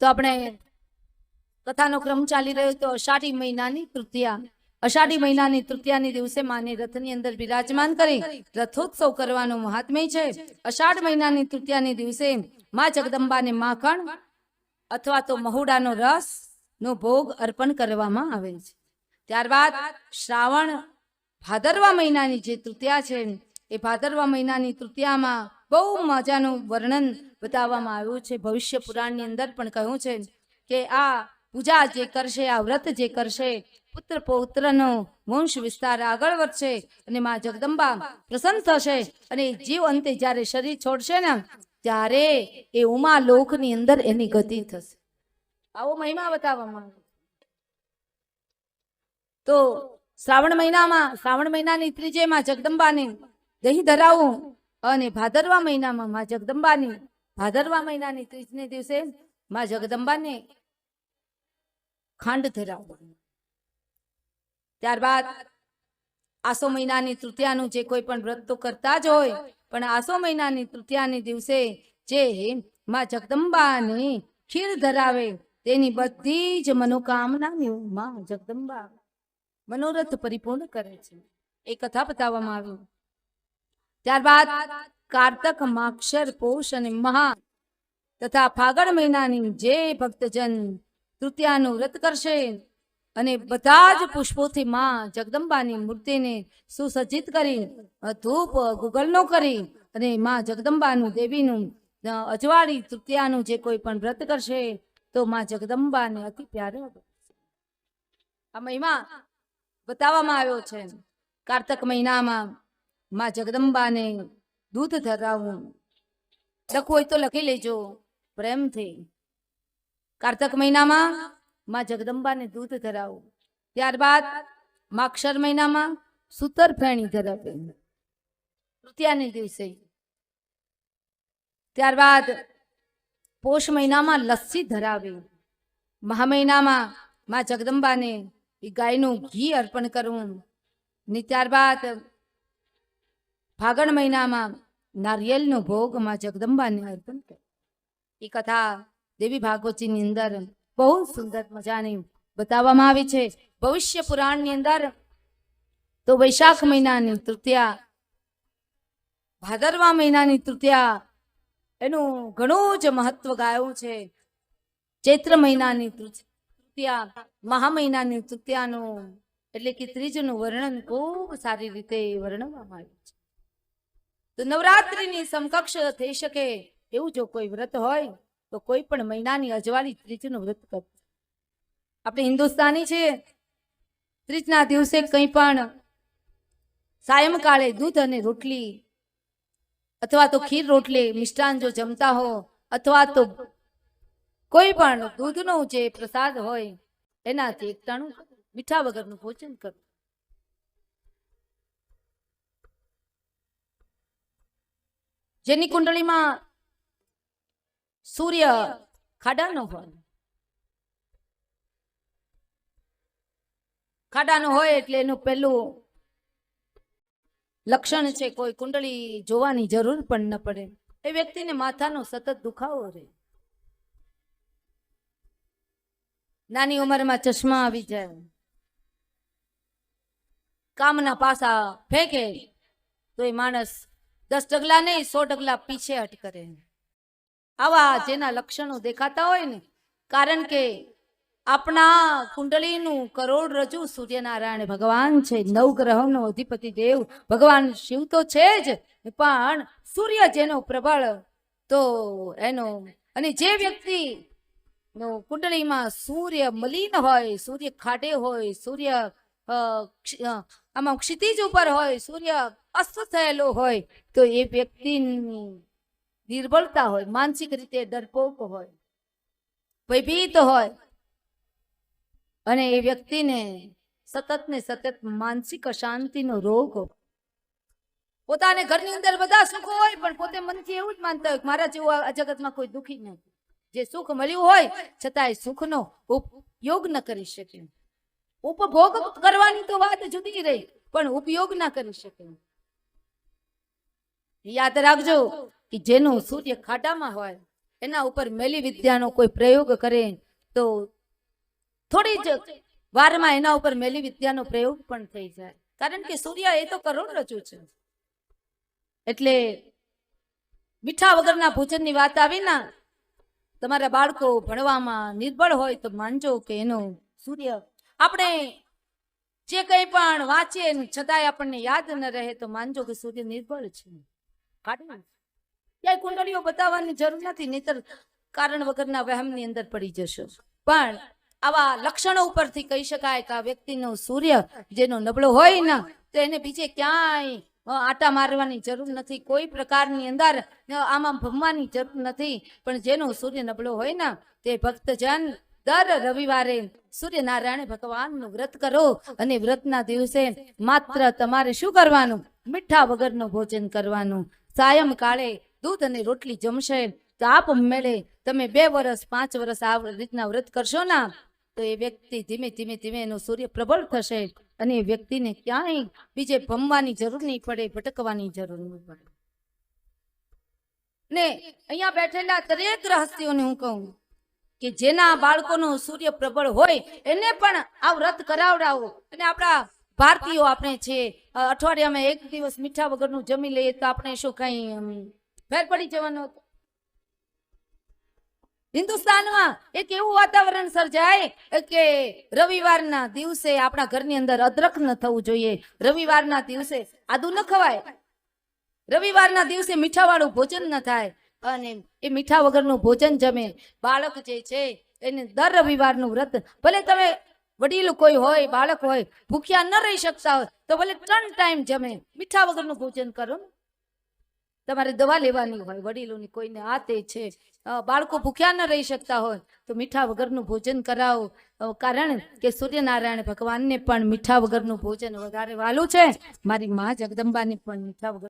તો આપણે કથાનો ક્રમ ચાલી રહ્યો તો અષાઢી મહિનાની તૃતીયા. અષાઢી મહિનાની તૃતીયાની દિવસે માને રથની અંદર બિરાજમાન કરી રથોત્સવ કરવાનો મહાત્મ્ય છે. અષાઢ મહિનાની તૃતીયાની દિવસે માં જગદંબાને માખણ અથવા તો મહુડાનો રસ નો ભોગ અર્પણ કરવામાં આવે છે. ત્યારબાદ શ્રાવણ ભાદરવા મહિનાની જે તૃતીયા છે એ ભાદરવા મહિનાની તૃતીયામાં બહુ મજાનું વર્ણન બતાવવામાં આવ્યું છે. ભવિષ્ય પુરાણની અંદર પણ કહ્યું છે કે આ પૂજા જે કરશે, આ વ્રત જે કરશે, પુત્ર પૌત્રનો વંશ વિસ્તાર આગળ વધશે અને માં જગદંબા પ્રસન્ન થશે અને જીવ અંતે જ્યારે શરીર છોડશે ને ત્યારે એ ઉમા લોકની અંદર એની ગતિ થશે. આવો મહિમા બતાવવામાં આવે. તો શ્રાવણ મહિનાની ત્રીજે માં જગદંબાને દહીં ધરાવું અને ભાદરવા મહિનામાં માં જગદંબાની ભાદરવા મહિનાની ત્રીજને દિવસે માં જગદંબાને ખાંડ ધરાવવું. ત્યારબાદ આસો મહિનાની તૃતીયાનું જે કોઈ પણ વ્રત તો કરતા જ હોય, પણ આસો મહિનાની તૃતીયાની દિવસે જે માં જગદંબાને ખીર ધરાવે તેની બધી જ મનોકામનાની માં જગદંબા મનોરથ પરિપૂર્ણ કરે છે. એ કથા બતાવવામાં આવી. ત્યારબાદ કારતક, માક્ષર, પોષ અને મહા તથા ફાગણ મહિનાની જે ભક્તજન તૃતીયાનું વ્રત કરશે અને બધા જ પુષ્પોથી માં જગદંબાની મૂર્તિને સુસજ્જિત કરી ધૂપ ગુગલનો કરી અને માં જગદંબાનું દેવીનું અજવાળી તૃતીયાનું જે કોઈ પણ વ્રત કરશે તો માં જગદંબાને અતિ પ્યારો આ મહિમા બતાવવામાં આવ્યો છે. કારતક મહિનામાં માં જગદંબાને દૂધ ધરાવવું. લખવું હોય તો લખી લેજો પ્રેમથી. કારતક મહિનામાં માં જગદંબાને દૂધ ધરાવવું. ત્યારબાદ માક્ષર મહિનામાં સૂતર ફેણી ધરાવે તૃતીયાને દિવસે. ત્યારબાદ પોષ મહિનામાં લસ્સી ધરાવે. મહા મહિનામાં માં જગદંબાને ગાયનું ઘી અર્પણ કરવું. ને ત્યારબાદ ફાગણ મહિનામાં નારિયેળનો ભોગ માં જગદંબાને અર્પણ કરે. એ કથા દેવી ભાગવતજીની અંદર બહુ સુંદર મજાની બતાવવામાં આવી છે. ભવિષ્ય પુરાણની અંદર તો વૈશાખ મહિનાની તૃતીયા, ભાદરવા મહિનાની તૃતીયા એનું ઘણું જ મહત્વ ગાયું છે. ચૈત્ર મહિનાની તૃતીયા, મહા મહિનાની તૃતીયાનું એટલે કે ત્રીજનું વર્ણન ખૂબ સારી રીતે વર્ણવવામાં આવ્યું છે. તો નવરાત્રિની સમકક્ષ થઈ શકે એવું જો કોઈ વ્રત હોય તો કોઈ પણ મહિનાની અજવાળી ત્રીજનું વ્રત કરવું. આપણે હિન્દુસ્તાની છે, ત્રીજના દિવસે કંઈ પણ સાયંકાળે દૂધ અને રોટલી અથવા તો ખીર રોટલી મિષ્ટાન જો જમતા હો અથવા તો કોઈ પણ દૂધનો જે પ્રસાદ હોય એનાથી એકટાણું મીઠા વગરનું ભોજન કરવું. જેની કુંડળીમાં સૂર્ય ખાડાનો હોય, ખાડાનો હોય એટલે એનું પહેલું લક્ષણ છે કોઈ કુંડળી જોવાની જરૂર પણ ન પડે. એ વ્યક્તિને માથાનો સતત દુખાવો રહે. નાની ઉંમરમાં ચશ્મા આવી જાય, કામના પાસા ફેંકે તો એ માણસ 10 ડગલા નહીં 100 ડગલા પીછે હટ કરે. આવા જેના લક્ષણો દેખાતા હોય ને, કારણ કે આપણા કુંડળીનું કરોડરજ્જુ સૂર્યનારાયણ ભગવાન છે, નવગ્રહોનો અધિપતિ દેવ ભગવાન શિવ તો છે જ, પણ સૂર્ય જેનો પ્રબળ તો એનો અને જે વ્યક્તિ કુંડળીમાં સૂર્ય મલિન હોય, સૂર્ય ખાડે હોય, સૂર્ય આમાં ક્ષિતિજ ઉપર હોય, સૂર્ય અસ્ત થયેલો હોય તો એ વ્યક્તિની નિર્બળતા હોય, માનસિક રીતે ડરપોક હોય, ભયભીત હોય અને એ વ્યક્તિને સતત ને સતત માનસિક અશાંતિનો રોગ હોય. પોતાને ઘરની અંદર બધા સુખો હોય પણ પોતે મનથી એવું જ માનતા હોય મારા જેવું આ જગતમાં કોઈ દુઃખી નથી. જે સુખ મળ્યું હોય છતાંય સુખનો ઉપયોગ ન કરી શકે. ઉપભોગ કરવાની તો વાત જુદી રહી પણ ઉપયોગ ના કરી શકે. યાદ રાખજો કે જેનું સૂર્ય ખાડામાં હોય એના ઉપર મેલી વિદ્યાનો કોઈ પ્રયોગ કરે તો થોડી જ વારમાં એના ઉપર મેલી વિદ્યાનો પ્રયોગ પણ થઈ જાય. કારણ કે સૂર્ય એ તો કરોડરજ્જુ છે. એટલે મીઠા વગરના ભોજનની વાત આવી ને, તમારા બાળકો ભણવામાં નિર્બળ હોય તો માનજો કે એનો સૂર્ય, આપણે જે કંઈ પણ વાંચીએ છતાંય આપણને યાદ ન રહે તો માનજો કે સૂર્ય નિર્બળ છે. ક્યાંય કુંડળીઓ બતાવવાની જરૂર નથી, નહીતર કારણ વગરના વહેમની અંદર પડી જશો. પણ આવા લક્ષણો ઉપરથી કહી શકાય કે આ વ્યક્તિનો સૂર્ય જેનો નબળો હોય ને, તો એને બીજે ક્યાંય આટા મારવાની જરૂર નથી, કોઈ પ્રકારની અંદર આમાં ભમવાની જરૂર નથી. પણ જેનો સૂર્ય નબળો હોય ને તે ભક્તજન દર રવિવારે સૂર્યનારાયણ ભગવાનનું વ્રત કરો, અને વ્રતના દિવસે માત્ર તમારે શું કરવાનું? મીઠા વગરનું ભોજન કરવાનું. સાયંકાળે દૂધ અને રોટલી જમશે તો આપ મેળે તમે 2 વર્ષ 5 વર્ષ આ રીતના વ્રત કરશો ને, તો એ વ્યક્તિ ધીમે ધીમે ધીમે એનો સૂર્ય પ્રબળ થશે, અને એ વ્યક્તિને ક્યાંય બીજે ભમવાની જરૂર નહીં પડે, ભટકવાની જરૂર નહીં પડે. ને અહીંયા બેઠેલા દરેક ગ્રહસ્થીઓને હું કહું કે જેના બાળકોનું સૂર્ય પ્રબળ હોય એને પણ આ વ્રત કરાવડાવો. અને આપણા ભારતીયો આપણે છે, અઠવાડિયામાં 1 દિવસ મીઠા વગરનું જમી લઈએ તો આપણે શું કઈ ફેર પડી જવાનો હતો? હિન્દુસ્તાનમાં એક એવું વાતાવરણ સર્જાય કે રવિવારના દિવસે આપણા ઘરની અંદર અદરક ન થવું જોઈએ, રવિવારના દિવસે આદુ ન ખવાય, રવિવારના દિવસે મીઠાવાળું ભોજન ન થાય, અને એ મીઠા વગરનું ભોજન જમે. બાળક જે છે એને દર રવિવારનું વ્રત, ભલે તમે વડીલ કોઈ હોય, બાળક હોય, ભૂખ્યા ન રહી શકતા હોય તો ભલે 3 ટાઈમ જમે, મીઠા વગરનું ભોજન કરો. તમારે દવા લેવાની હોય વડીલોની, કોઈને આ તે છે, બાળકો ભૂખ્યા ન રહી શકતા હોય તો મીઠા વગરનું ભોજન કરાવો. કારણ કે સૂર્યનારાયણ ભગવાનને પણ મીઠા વગરનું ભોજન વધારે વાલું છે. મારી મા જગદંબાને પણ મીઠા વગર